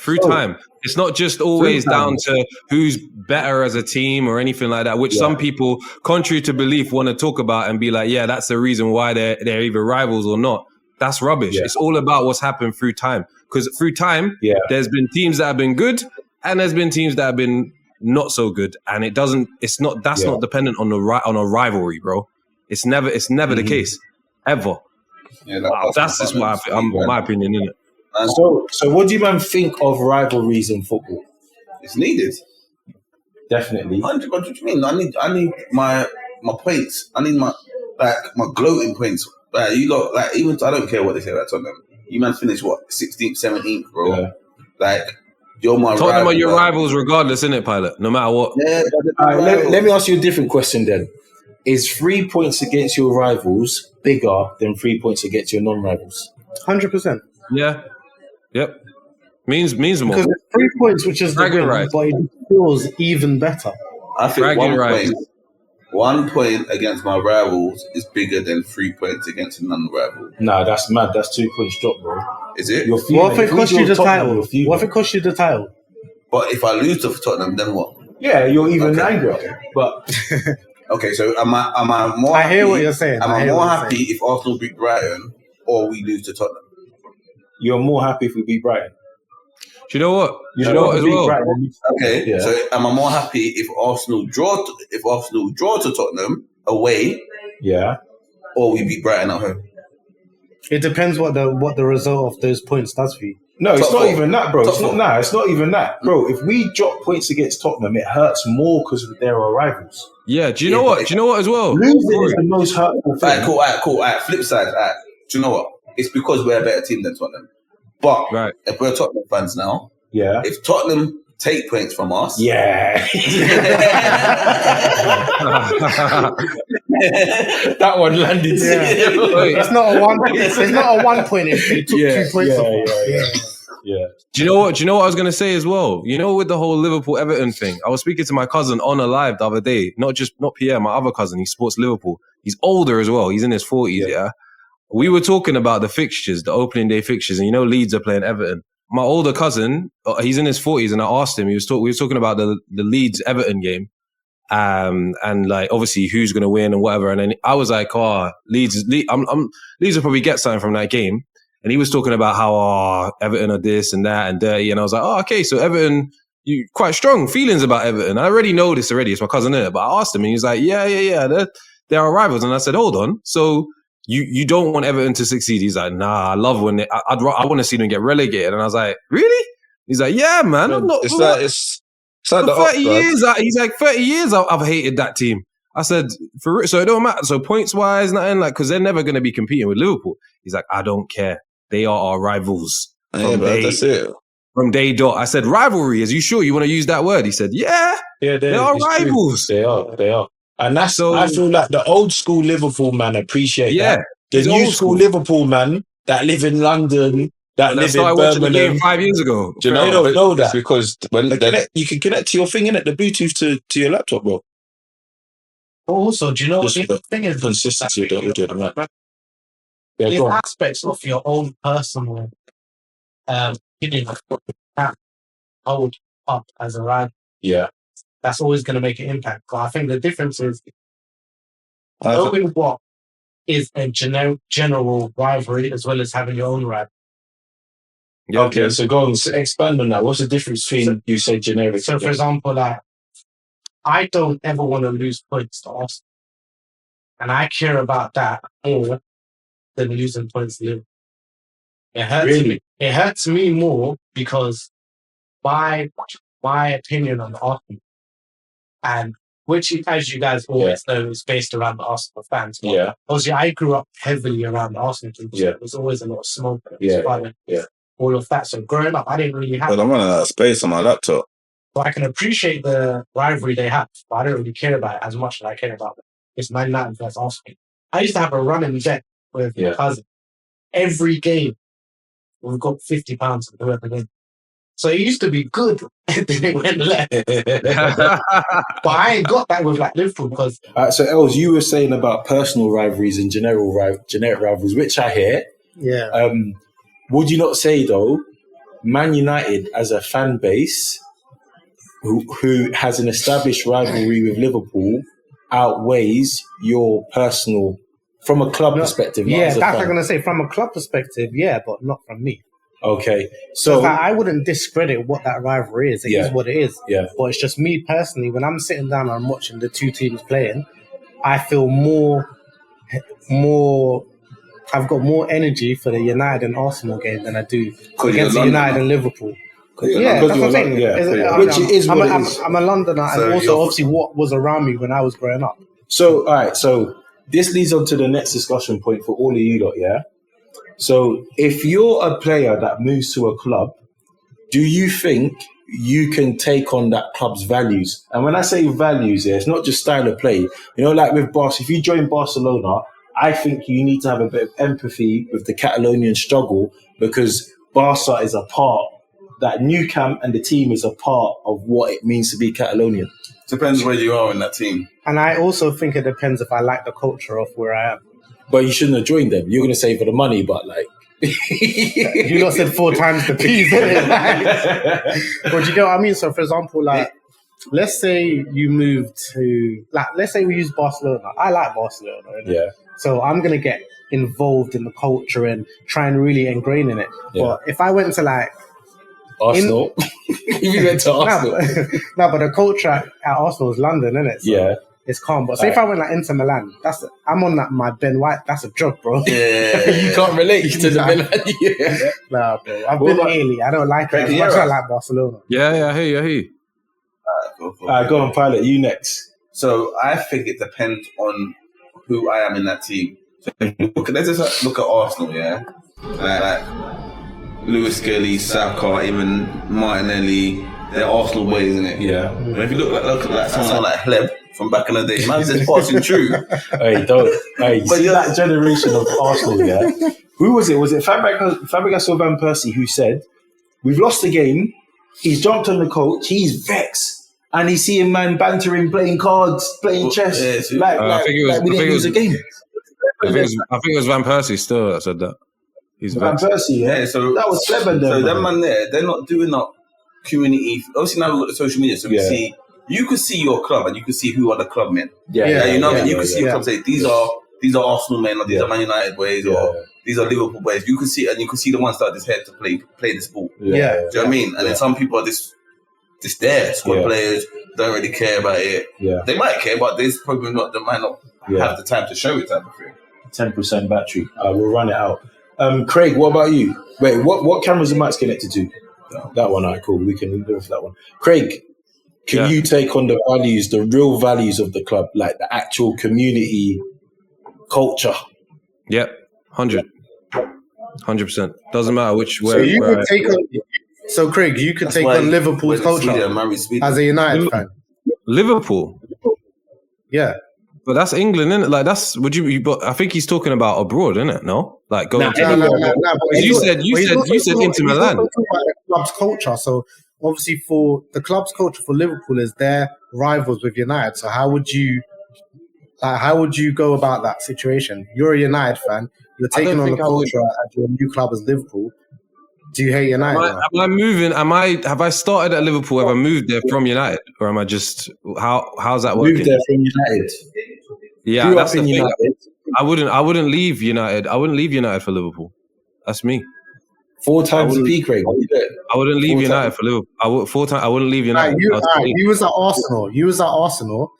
It's not just always down to who's better as a team or anything like that, which some people, contrary to belief, want to talk about and be like, yeah, that's the reason why they're either rivals or not. That's rubbish. It's all about what's happened through time. Because through time, there's been teams that have been good and there's been teams that have been not so good. And that's not dependent on a rivalry, bro. It's never the case. Ever. Yeah, that's just my opinion, isn't it? So what do you man think of rivalries in football? It's needed. Definitely. 100%. What do you mean? I need my points. I need my gloating points. You got even I don't care what they say about Tottenham. You man finished 16th, 17th, bro. Yeah. Like, you're my Tottenham rival, are your rivals regardless, innit, Pilot? No matter what. Yeah. Let me ask you a different question then. Is 3 points against your rivals bigger than 3 points against your non-rivals? 100%. Yeah. Yep. Means more. Because it's 3 points, which is the win, but it feels even better. I think 1 point against my rivals is bigger than 3 points against a non-rival. Nah, that's mad. That's 2 points drop, bro. Is it? What if it costs you the title? What if it costs you the title? But if I lose to Tottenham, then what? Yeah, you're even angry. But okay, so am I more? I hear what you're saying. Am I more happy if Arsenal beat Brighton or we lose to Tottenham? You're more happy if we beat Brighton. Do you know what? You know what as well? Okay, so am I more happy if Arsenal draw to Tottenham away, or we beat Brighton at home. It depends what the result of those points does for you. No, it's Top not four. even that, bro. Top It's four. not even that, bro. If we drop points against Tottenham, it hurts more because they're our rivals. Yeah, do you know what? Do you know what as well? Losing is the most hurtful thing. Alright, cool. Flip side, do you know what? It's because we're a better team than Tottenham. But if we're Tottenham fans now, if Tottenham take points from us, that one landed. It's not a 1 point. It's not a 1 point if they took 2 points off. Yeah. Do you know what I was going to say as well? You know, with the whole Liverpool-Everton thing, I was speaking to my cousin on a live the other day, not Pierre, my other cousin, he supports Liverpool. He's older as well. He's in his 40s, We were talking about the fixtures, the opening day fixtures, and you know Leeds are playing Everton. My older cousin, he's in his 40s, and I asked him, we were talking about the Leeds-Everton game, and like obviously who's going to win and whatever. And then I was like, Leeds will probably get something from that game. And he was talking about how Everton are this and that and dirty. And I was like, okay, so Everton, you quite strong feelings about Everton. I already know this already. It's my cousin in it. But I asked him and he was like, yeah, they're our rivals. And I said, hold on. So you don't want Everton to succeed? He's like, nah, I love when I want to see them get relegated. And I was like, really? He's like, yeah, man. I'm not. It's like for 30 years. He's like, 30 years I've hated that team. I said, so it don't matter. So points wise, nothing like, because they're never going to be competing with Liverpool. He's like, I don't care. They are our rivals. That's it. From day dot. I said, rivalry. Are you sure you want to use that word? He said, yeah, they are rivals. True. They are. And that's so. I feel like the old school Liverpool man appreciate that. The new school Liverpool man that live in London, that live in Birmingham. Watching the game 5 years ago. Do you know? They don't know that because when you can connect to your thing, innit? The Bluetooth to your laptop, bro. Also, do you know what the thing is? Consistency. There's aspects of your own personal opinion of what you can hold up as a rival. Yeah. That's always going to make an impact. But I think the difference is knowing what is a general rivalry as well as having your own rivalry. Yeah, okay, so go on, expand on that. What's the difference between you say generic? So, for example, like, I don't ever want to lose points to Arsenal. And I care about that more than losing points to Liverpool. It hurts me. It hurts me more because my opinion on Arsenal, and which, as you guys always know, is based around the Arsenal fans. But obviously, I grew up heavily around the Arsenal team. So there was always a lot of smoke. All of that. So growing up, I didn't really have. But I'm running out of space on my laptop. So I can appreciate the rivalry they have, but I don't really care about it as much as I care about it. It's Man United versus Arsenal. I used to have a running bet with my cousin. Every game, we've got £50 on whoever wins. So it used to be good, and then it went left. But I ain't got that with like Liverpool because. So Els, you were saying about personal rivalries and generic rivalries, which I hear. Yeah. Would you not say though, Man United as a fan base, who has an established rivalry with Liverpool, outweighs your personal from a club perspective? Yeah, that's what I'm gonna say. From a club perspective, yeah, but not from me. Okay, so like, I wouldn't discredit what that rivalry is. It is what it is. Yeah. But it's just me personally, when I'm sitting down and I'm watching the two teams playing, I feel more. I've got more energy for the United and Arsenal game than I do against the United and Liverpool. Yeah, that's what I'm saying. Which is what it is. I'm a Londoner, and also obviously what was around me when I was growing up. So, all right. So this leads on to the next discussion point for all of you lot. Yeah. So if you're a player that moves to a club, do you think you can take on that club's values? And when I say values, it's not just style of play. You know, like with Barca, if you join Barcelona, I think you need to have a bit of empathy with the Catalonian struggle because Barca is a part, that new camp and the team is a part of what it means to be Catalonian. Depends where you are in that team. And I also think it depends if I like the culture of where I am. But you shouldn't have joined them. You're going to say for the money, but like... You lot said 4 times the P's, didn't it? But you get what I mean? So, for example, like, let's say you move to... Like, let's say we use Barcelona. I like Barcelona. Yeah. So I'm going to get involved in the culture and try and really ingrain in it. Yeah. But if I went to, like... Arsenal? You went to Arsenal? No, but the culture at Arsenal is London, isn't it? So, it's calm. But say if I went like Inter Milan, I'm on that my Ben White. That's a drug, bro. Yeah. You can't relate to the Milan. Yeah. Nah, bro. I've been Italy. I don't like it as much as I like Barcelona. Yeah, I hear you. Go on, Pilot. You next. So I think it depends on who I am in that team. So let's just look at Arsenal, yeah? Like Luis Figo, Saka, even Martinelli, they're Arsenal boys, isn't it? Yeah. And if you look like someone like Hleb from back in the day, man's just passing through. Hey, don't. Hey, you see that generation of Arsenal, yeah? Who was it? Was it Fabregas or Van Persie who said, we've lost the game, he's jumped on the coach, he's vexed, and he's seeing man bantering, playing cards, playing chess. I think it we didn't lose the game. I think it was Van Persie still that said that. He's Van Persie, yeah. So that was clever. So that man there, they're not doing up community. Obviously now we've got the social media, so we see. You could see your club and you could see who are the club men. You know what I mean? You could see your club say these are Arsenal men, or these are Man United boys, or these are Liverpool boys. You could see the ones that are just here to play the sport. Do you know what I mean? And then some people are just there, squad players, don't really care about it. They might care, but there's probably not. They might not have the time to show it, type of thing. 10% battery. We'll run it out. Craig, what about you? Wait, what cameras are Matt's connected to? That one, alright, cool. We can go for that one. Craig, can you take on the values, the real values of the club, like the actual community culture? Yep, 100%. Doesn't matter which way. So you could take on. So Craig, you could take on Liverpool's culture as a United fan. Liverpool. Yeah. But that's England, isn't it? Like but I think he's talking about abroad, isn't it? No? Like going to You said Inter Milan. About the club's culture. So obviously for the club's culture for Liverpool is they're rivals with United. So how would you go about that situation? You're a United fan, you're taking on the culture at your new club as Liverpool. Do you hate United? Have I started at Liverpool? Have I moved there from United? Or am I just how's that working? Moved there from United. Yeah, that's the thing. United. I wouldn't leave United. I wouldn't leave United for Liverpool. That's me. 4 times the P, Craig. I wouldn't leave United for Liverpool. I wouldn't leave United. You was at Arsenal.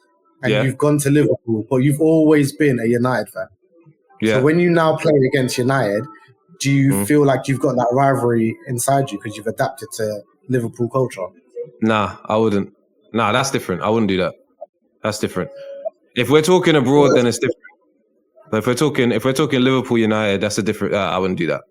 And you've gone to Liverpool, but you've always been a United fan. Yeah. So when you now play against United, do you feel like you've got that rivalry inside you because you've adapted to Liverpool culture? Nah, I wouldn't. Nah, that's different. I wouldn't do that. That's different. If we're talking abroad, then it's different. But if we're talking Liverpool United, that's a different. I wouldn't do that.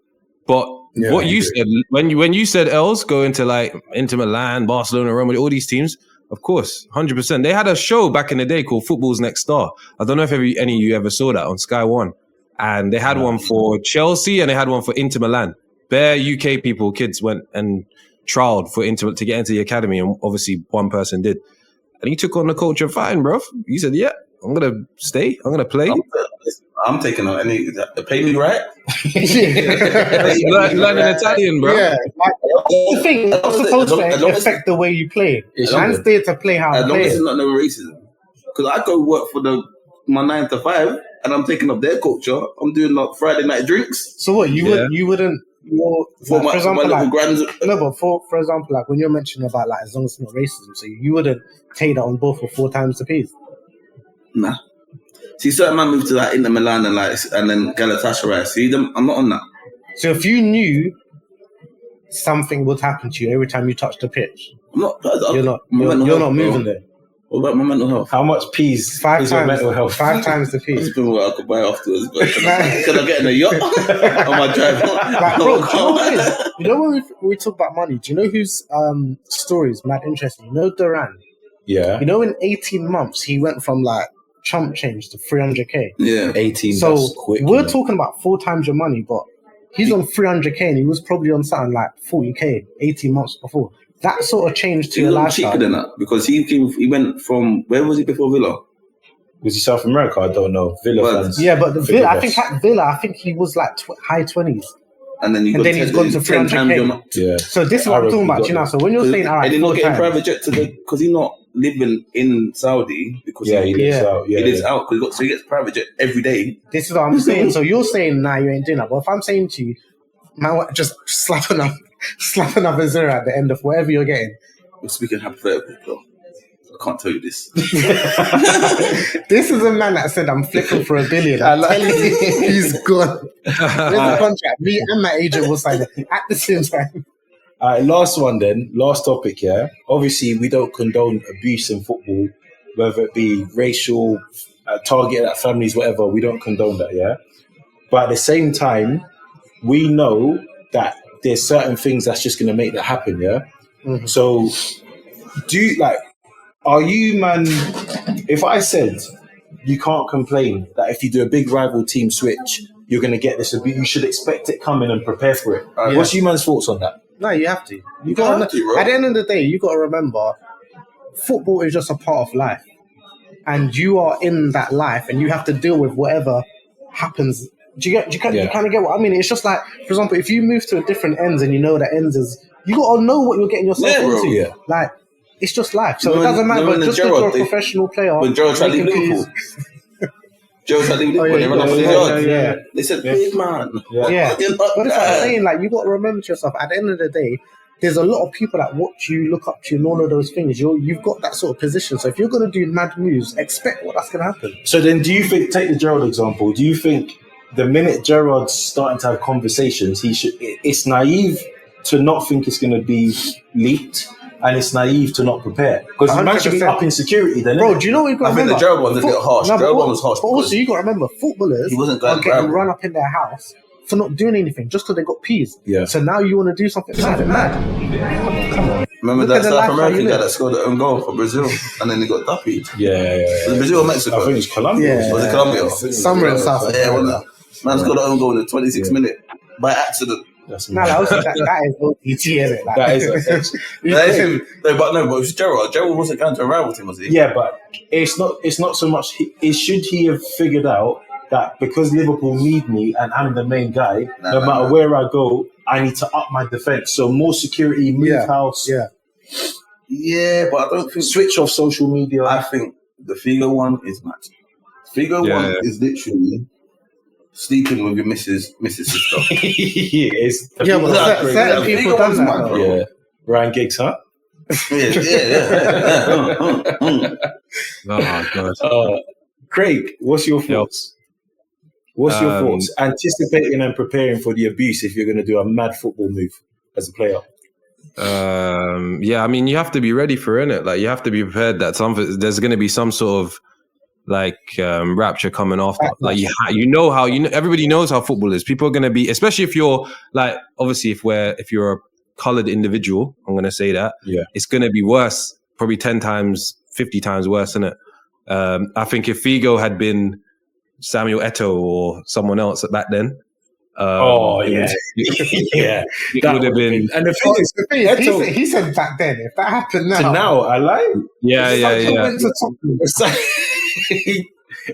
But what you said when you said Els go into like Inter Milan, Barcelona, Roma, all these teams, of course, 100%. They had a show back in the day called Football's Next Star. I don't know if any of you ever saw that on Sky One. And they had one for Chelsea and they had one for Inter Milan. Bare UK people, kids went and trialed to get into the academy, and obviously one person did. And he took on the culture fine, bro. He said, "Yeah, I'm gonna stay. I'm gonna play." I'm taking on any. Pay me right. Learning Italian, bro. Yeah, the thing that's supposed to affect the way you play. Man's there to play how. As long as it's not no racism, because I go work for my 9 to 5, and I'm taking up their culture. I'm doing like Friday night drinks. So what you wouldn't. For example, for example, like when you're mentioning about like as long as it's not racism, so you wouldn't take that on board for 4 times the piece. Nah. See, certain man moved to like Inter Milan and then Galatasaray. See them, I'm not on that. So if you knew something would happen to you every time you touch the pitch, you're not moving there. What about my mental health? How much peas 5 is times, your mental health? 5 times the piece. That's been what I could buy afterwards. But can I get in a yacht on my drive? Like, bro, do you know what it is? You know when we talk about money, do you know whose story is mad interesting? You know Duran? Yeah. You know in 18 months, he went from like chump change to 300k. Yeah. 18, so that's quick. We're talking about 4 times your money, but he's on 300k and he was probably on something like 40k 18 months before. That sort of changed to your lifestyle. Cheaper than that because he went from, where was he before Villa? Was he South America? I don't know. Villa fans. Yeah, but Villa, I think he was like high 20s. And then he's gone to 300k. Yeah. So this is what I'm talking about, you know. So when you're saying, all right, and he's not getting private jet because he's not living in Saudi because he lives out. He lives out so he gets private jet every day. This is what I'm saying. So you're saying, nah, you ain't doing that. But if I'm saying to you, man, just slap another zero at the end of whatever you're getting. We're speaking hypothetical, though. I can't tell you this. This is a man that said, I'm flipping for $1 billion. I'm telling you, he's gone. There's a contract. Me and my agent will sign it at the same time. All right, last one then. Last topic, yeah? Obviously, we don't condone abuse in football, whether it be racial, targeted at families, whatever. We don't condone that, yeah? But at the same time, we know that there's certain things that's just going to make that happen, yeah? Mm-hmm. So, are you, man, if I said you can't complain that if you do a big rival team switch, you're going to get this, you should expect it coming and prepare for it. What's you man's thoughts on that? No, you have to. You have to, bro. At the end of the day, you got to remember, football is just a part of life. And you are in that life and you have to deal with whatever happens. You kind of get what I mean? It's just like, for example, if you move to a different ends and you know that ends is, you got to know what you're getting yourself into. Yeah. Like, it's just life. So it doesn't matter, just because you're a professional player. When Gerald tried to leave Liverpool. Gerald tried to leave Liverpool. They ran off the yard. They said, big man. Yeah. But that's what I'm saying. Like, you got to remember to yourself, at the end of the day, there's a lot of people that watch you, look up to you, and all of those things. You've got that sort of position. So if you're going to do mad moves, expect what that's going to happen. So then do you think, take the Gerald example, do you think the minute Gerard's starting to have conversations, it's naive to not think it's going to be leaked, and it's naive to not prepare? Because the man should be up in security then. Bro, do you know what you've got to remember? I think the Gerald one's a bit harsh. The Gerald one was harsh. But also, you got to remember, footballers are getting run up in their house for not doing anything, just because they got peas. Yeah. So now you want to do something mad. Come on. Remember that South American guy that scored the own goal for Brazil, and then he got duppied? Yeah. Was it Brazil or Mexico? I think it's Colombia. Yeah. Was it Colombia? Somewhere in South America. Yeah, wasn't it? Man scored the own goal in the 26th minute by accident. That's that is OTT, isn't it? That is him. But it was Gerald. Gerald wasn't going to a rival team, was he? Yeah, but it's not so much. Should he have figured out that because Liverpool need me and I'm the main guy, no matter where I go, I need to up my defense. So more security, move house. Yeah, but I don't think switch off social media. I think the Figo one is mad. Figo one is literally sleeping with your missus sister. But certain people done that. Yeah, Ryan Giggs, huh? Oh God. Craig, what's your thoughts? What's your thoughts? Anticipating and preparing for the abuse if you're going to do a mad football move as a player. I mean, you have to be ready for it. Like, you have to be prepared that there's going to be some sort of rapture coming after. Like, everybody knows how football is. People are going to be, especially if you're like, obviously, if you're a coloured individual, I'm going to say that. Yeah, it's going to be worse, probably 10 times, 50 times worse, isn't it? I think if Figo had been Samuel Eto'o or someone else back then. It would have been. And the thing is, he said back then. If that happened now, to now, I lie. Yeah.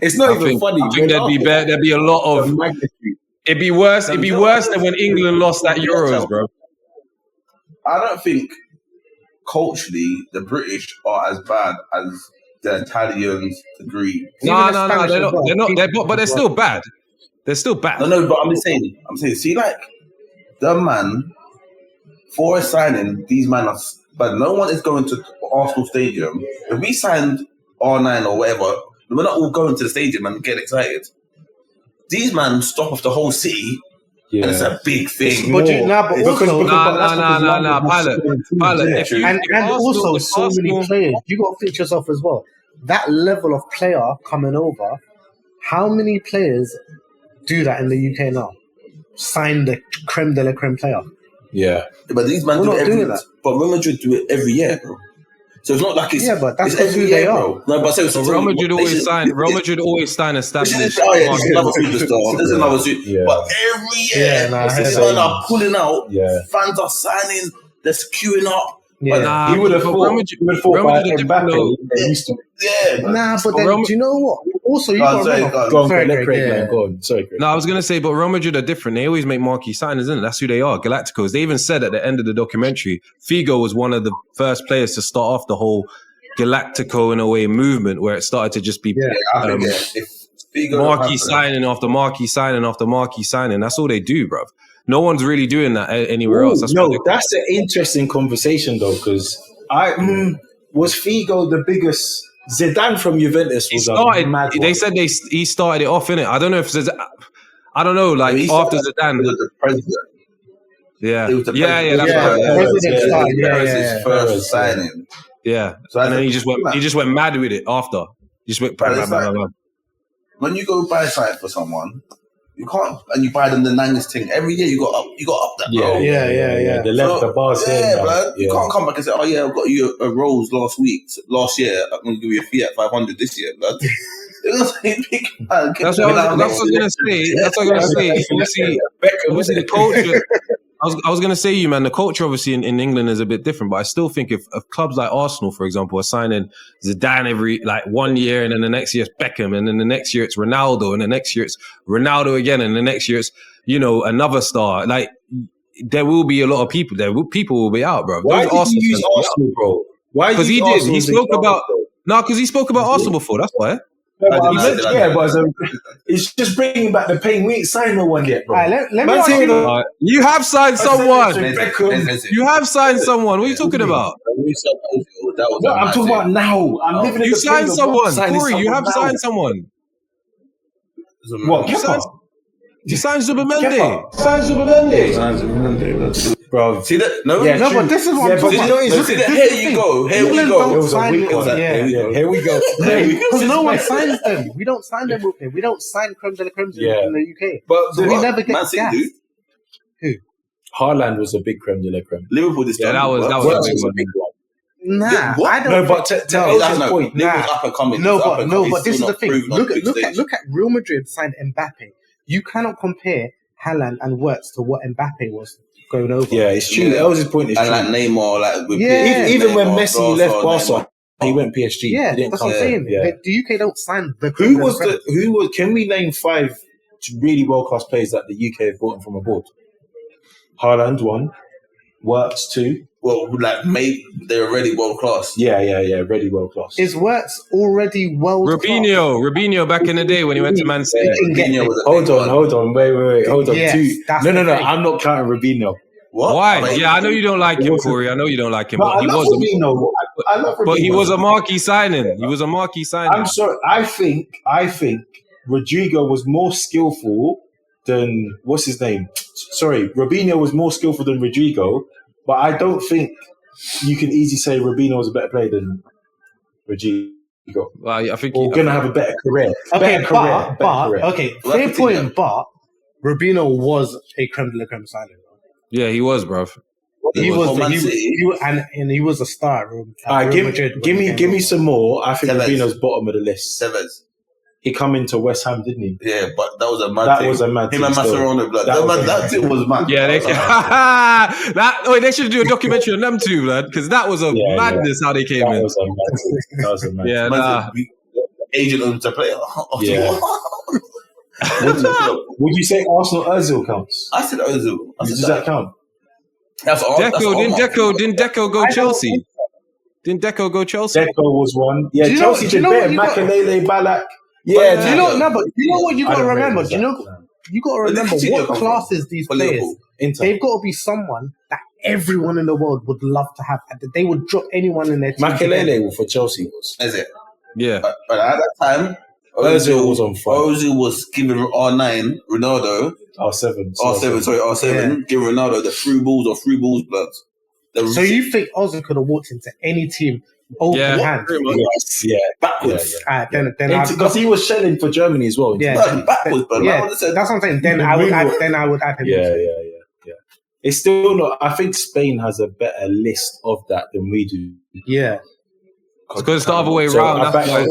It's not even funny. I think there'd be a lot of. It'd be worse. It'd be worse than when England lost that Euros, bro. I don't think culturally the British are as bad as the Italians, the Greeks. No, they're not. But they're still bad. They're still bad. No, but I'm saying, see, like, the man, for a signing, these men are, but no one is going to Arsenal Stadium. If we signed R9 or whatever, we're not all going to the stadium and get excited. These men stop off the whole city, and it's a big thing. Pilot. And also, so many players. You got to fix yourself as well. That level of player coming over, how many players do that in the UK now? Sign the creme de la creme player. Yeah. But these men do it every year. But Real Madrid do it every year, bro. So it's not like it's... Yeah, but that's every year, bro. No, but Real Madrid always sign established... This is another superstar. This is another superstar. But every year, these men are pulling out. Fans are signing. They're queuing up. Yeah, he would have thought by Mbappe. But then do you know what? Also, you got to go on. Sorry, Craig. No, I was going to say, but Real Madrid are different. They always make marquee signings, isn't it? That's who they are, Galacticos. They even said at the end of the documentary, Figo was one of the first players to start off the whole Galactico, in a way, movement, where it started to just be marquee signing after marquee signing after marquee signing. That's all they do, bruv. No one's really doing that anywhere else. That's an interesting conversation, though, because Was Figo the biggest? Zidane from Juventus was a mad one. They said he started it off, innit? I don't know if I don't know, like after Zidane. It was the president. Yeah. It was the Yeah, that's Perez's first signing. Yeah. So and then he just went mad with it after. He just went bam. When you go buy something for someone, you can't, and you buy them the nicest thing. Every year you got up that, bro. Yeah. The bars here. Bro. You can't come back and say, "Oh yeah, I got you a Rolls last year. I'm going to give you a Fiat 500 this year, blood." That's what I was going to say. Obviously, the culture. I was going to say, you man, the culture obviously in England is a bit different, but I still think if clubs like Arsenal, for example, are signing Zidane every 1 year, and then the next year it's Beckham, and then the next year it's Ronaldo, and the next year it's Ronaldo again, and the next year it's another star. Like there will be a lot of people. People will be out, bro. Why did you use Arsenal, bro? Why? Because he did. He spoke about because he spoke about Arsenal before. That's why. But it's just bringing back the pain. We ain't signed no one yet, bro. Let me ask you. You have signed someone. You have signed someone. What are you talking about? No, I'm talking about now. I'm living in the pain. You signed someone. Corey, you have signed someone. What? You signed Zubimendi. Bro, see that? No, but this is what I'm talking about. Here we go. Here we go. Because no one signs them. We don't sign them. We don't sign creme de la creme in the UK. But so we never get gas. Who? Haaland was a big creme de la creme. Liverpool this time. That was a big one. Nah, I don't. No, but to Oz's point, Liverpool's up and coming. But this is the thing. Look at Real Madrid signed Mbappe. You cannot compare Haaland and Wirtz to what Mbappe was going over. Yeah, it's true. That was his point. And like Neymar, with even when Messi left Barca, he went PSG. Yeah, that's what I'm saying. Yeah. The UK don't sign the. Who was? Can we name 5 really world class players that the UK have brought in from abroad? Haaland 1, Wirtz 2. Well, maybe they're already world class. Yeah, already world class. Is Wirtz already world class? Robinho back in the day when he went to Man City. Hold on, wait, hold on. Yes, No, I'm not counting Robinho. What? Why? Yeah, I know you don't like him, Corey. I know you don't like him, but he was. I love Robinho. But he was a marquee signing. I'm sorry. I think Rodrigo was more skillful than what's his name? Sorry, Robinho was more skillful than Rodrigo. But I don't think you can easily say Robinho was a better player than Rodrigo. Well, I think he's going to have a better career. Fair point. But Robinho was a creme de la creme signing. Yeah, he was, bro. He was a star. Give me some more. I think Robinho's bottom of the list. Sevens. He come into West Ham, didn't he? Yeah, but that was a mad thing. Him and Mascherano, blood. That thing was mad. Yeah, they should do a documentary on them too, blood, because that was a madness how they came in. That was a madness. Yeah, agent of the player. Yeah. Would you say Arsenal Ozil counts? I said Ozil. Does that count? Didn't Deco go Chelsea? Didn't Deco go Chelsea? Deco was one. Yeah, Chelsea did better. Makelele, Ballack. Yeah, do you know what you got to remember? You got to remember what classes these players. They've got to be someone that everyone in the world would love to have. They would drop anyone in their team. Makelele for Chelsea was. Is it? Yeah. But at that time, Ozil was on fire. Ozil was giving R9, Ronaldo. R7. R7. Giving Ronaldo the through balls, blood. So you think Ozil could have walked into any team? Open hand. Yeah. Backwards. Then because he was shelling for Germany as well. Yeah. Backwards, but that's what I'm saying. Then I would add him. Yeah. It's still not. I think Spain has a better list of that than we do. Yeah. Because it's the other way around. That's why. I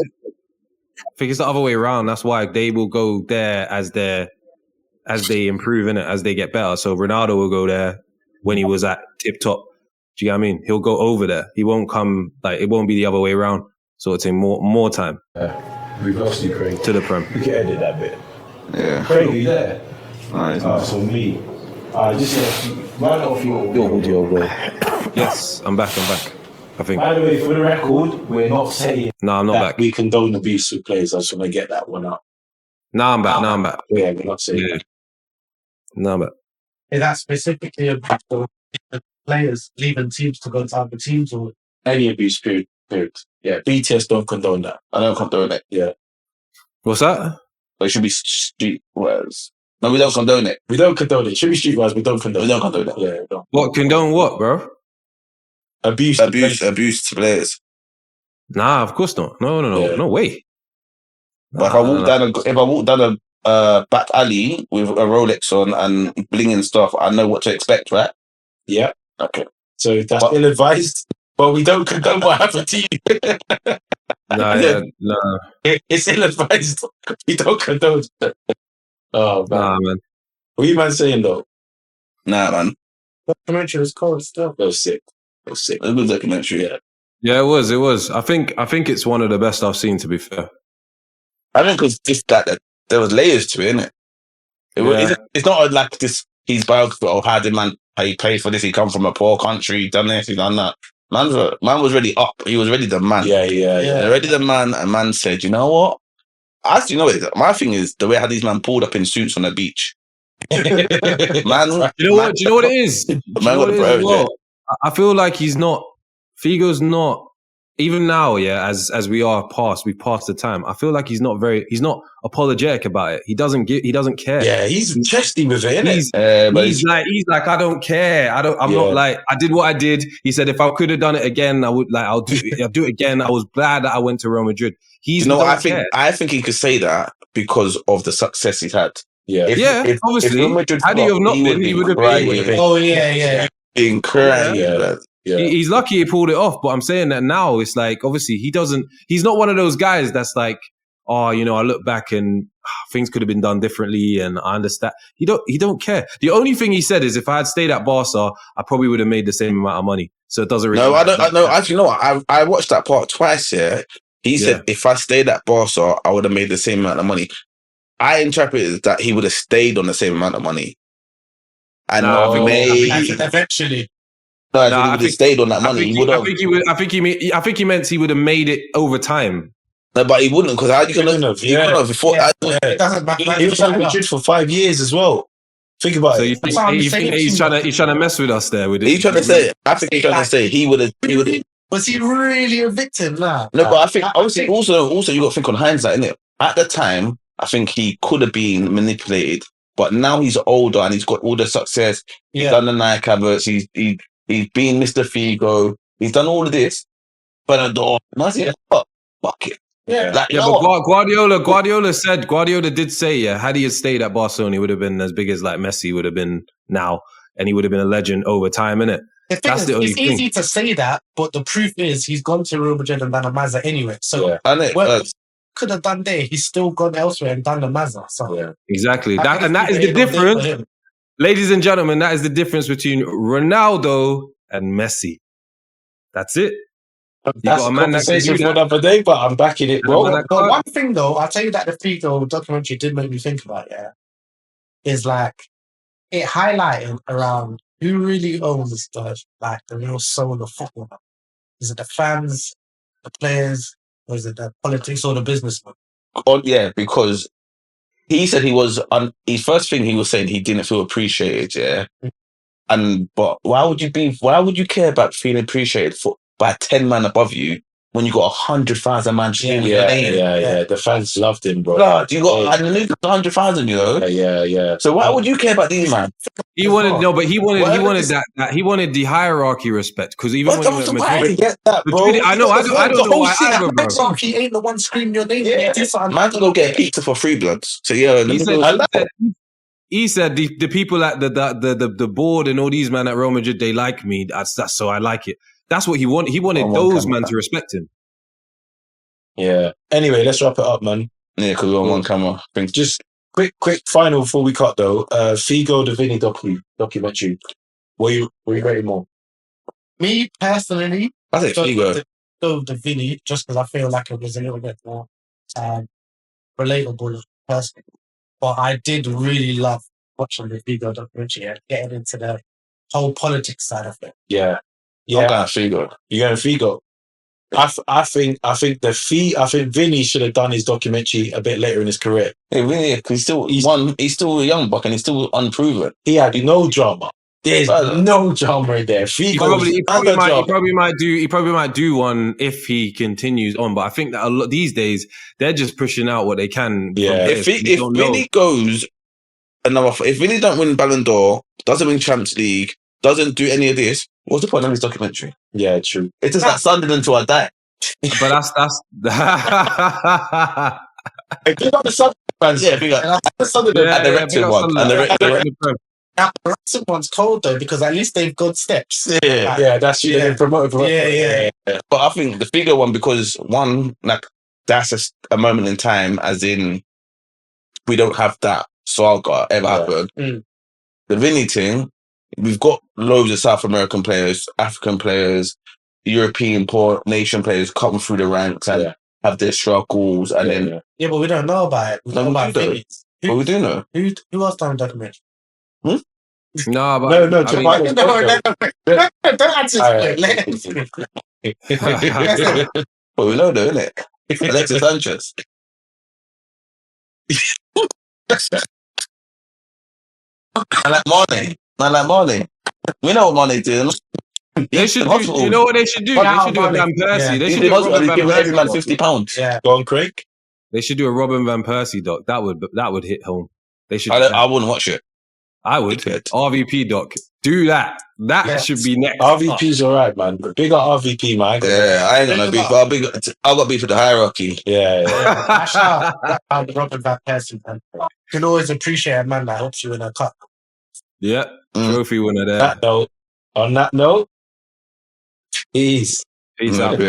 think it's the other way around. That's why they will go there as they improve in it, as they get better. So Ronaldo will go there when he was at tip top. Do you get what I mean? He'll go over there. He won't come, it won't be the other way around. So it'll take more time. We've lost you, Craig. To the Prem. We can edit that bit. Yeah. Craig, are you there? Nice. So me. Just run off your audio, bro. Yes, I'm back. I think. By the way, for the record, we're not saying I'm not back. We condone abuse with players. I just want to get that one out. I'm back. Yeah, we're not saying that. I'm back. Is that specifically about players leaving teams to go to other teams, or any abuse period? Good. Yeah, BTS don't condone that. I don't condone it. Yeah. What's that? But it should be streetwise. No, we don't condone it. We don't condone it. It should be streetwise. We don't condone it. We don't condone it. Yeah, we don't. What condone what, bro? Abuse to players. Nah, of course not. No way. But if I walk down a back alley with a Rolex on and blinging stuff, I know what to expect, right? Yeah. Okay. So that's ill-advised, but we don't condone what happened to you. No. It's ill-advised. We don't condone it. Oh, man. Nah, man. What are you man saying, though? Nah, man. Documentary was cold still. It was sick. It was a good documentary, yeah. Yeah, it was. I think it's one of the best I've seen, to be fair. I think it's just that there was layers to it, innit? It's not like this, his biography, how did man, how he paid for this, he come from a poor country, he done this, he done that. Man was really up. He was really the man. Yeah. Already the man, and man said, you know what? Actually, you know what? My thing is the way how these man pulled up in suits on the beach. Man, Do you know what it is? I feel like Figo's not, even now, as we passed the time, I feel like he's not apologetic about it. He doesn't care. Yeah, he's chesty with it, innit? He's like, I don't care. I'm not like, I did what I did. He said, if I could have done it again, I'll do it again. I was glad that I went to Real Madrid. I think he could say that because of the success he's had. Yeah. Obviously. Had he have not been, he would have been. Oh, yeah. Being crying. Yeah. He's lucky he pulled it off, but I'm saying that now it's like, obviously he's not one of those guys that's like, oh, I look back and things could have been done differently and I understand. He don't care. The only thing he said is if I had stayed at Barca, I probably would have made the same amount of money. So it doesn't really matter. I know. Actually, you know what? I watched that part twice, yeah. He said if I stayed at Barca, I would have made the same amount of money. I interpreted that he would have stayed on the same amount of money. And eventually. No, I think he would have stayed on that money. I think he meant he would have made it over time. No, but he wouldn't, because he couldn't have before. It doesn't matter. He was at Madrid for 5 years as well. Think about so it. You think he's trying to mess with us there? He's trying to say. I think he's trying to say he would have. Was he really a victim? Nah. No, but I think obviously also you got to think on hindsight, innit? At the time, I think he could have been manipulated, but now he's older and he's got all the success. He's done the Nike adverts. He's been Mr. Figo. He's done all of this. But fuck it. Yeah. But Guardiola did say, had he had stayed at Barcelona, he would have been as big as like Messi would have been now, and he would have been a legend over time, innit? It's easy to say that, but the proof is he's gone to Real Madrid and done a Mazza anyway. So could have done there, he's still gone elsewhere and done the Mazza. So exactly. That is the difference. Ladies and gentlemen, that is the difference between Ronaldo and Messi. That's it. That's a conversation for another day, but I'm backing it, bro. But one thing, though, I'll tell you that the Figo documentary did make me think about, is like it highlighted around who really owns the real soul of football. Is it the fans, the players, or is it the politics or the businessmen? Oh, yeah, because he said he was his first thing he was saying he didn't feel appreciated, but why would you care about feeling appreciated by 10 man above you when you got 100,000 man cheering? Yeah. The fans loved him, bro. God, you got 100,000, you know. Yeah. So why would you care about these man? He wanted that. He wanted the hierarchy respect because even when he went get that, bro. I don't know why either, bro. Hierarchy ain't the one screaming your name. Man can go get pizza for free bloods. So he said the people at the board and all these men at Real Madrid, they like me. That's so I like it. That's what he wanted. He wanted those men to respect him. Yeah. Anyway, let's wrap it up, man. Yeah, because we're on one camera. Just quick final before we cut though. Figo the Vinny documentary. Were you rating more? Me personally, I think Figo. The Vinny, just because I feel like it was a little bit more relatable personally. But I did really love watching the Figo documentary and getting into the whole politics side of it. Yeah. I'm going Figo. You're going Figo. I think Vinny should have done his documentary a bit later in his career. Yeah, Vinny, he's still a young buck and he's still unproven. He had no drama. There's no drama there. He probably might do one if he continues on. But I think that a lot these days they're just pushing out what they can. Yeah. If Vinny goes if Vinny don't win Ballon d'Or, doesn't win Champions League, doesn't do any of this, what's the point of his documentary? Yeah, true. It's just like Sunderland until I die. But that's Big up the Sunderland fans. Yeah, big up the Sunderland and the Wrexham one. And the Wrexham one's cold though because at least they've got steps. Yeah, that's true. They're promoted. Yeah. But I think the Figo one, because one, like, that's a moment in time, as in we don't have that saga ever happen. The Vinny thing, we've got loads of South American players, African players, European poor nation players come through the ranks and have their struggles, and then but we don't know about it. We know about Vinny. But we do know. Who else done a documentary? No, but no. Don't answer it. But we know though, innit? Alexis Sanchez. I like Marley. We know what Marley doing. They should do, you know what they should do? They should do a Van Persie. They should do a Robin Van give every man Persie. £50. Yeah. Go on, Craig. They should do a Robin Van Persie doc. That would hit home. They should. I wouldn't watch it. I would. RVP doc. Do that. That should be next. RVP's alright, man. Big up RVP, man. Yeah, I ain't got no beef. I got beef with the hierarchy. Yeah. Shout out Robin Van Persie, man. You can always appreciate a man that helps you in a cup. Yeah, trophy winner there. On that note, peace. Peace out.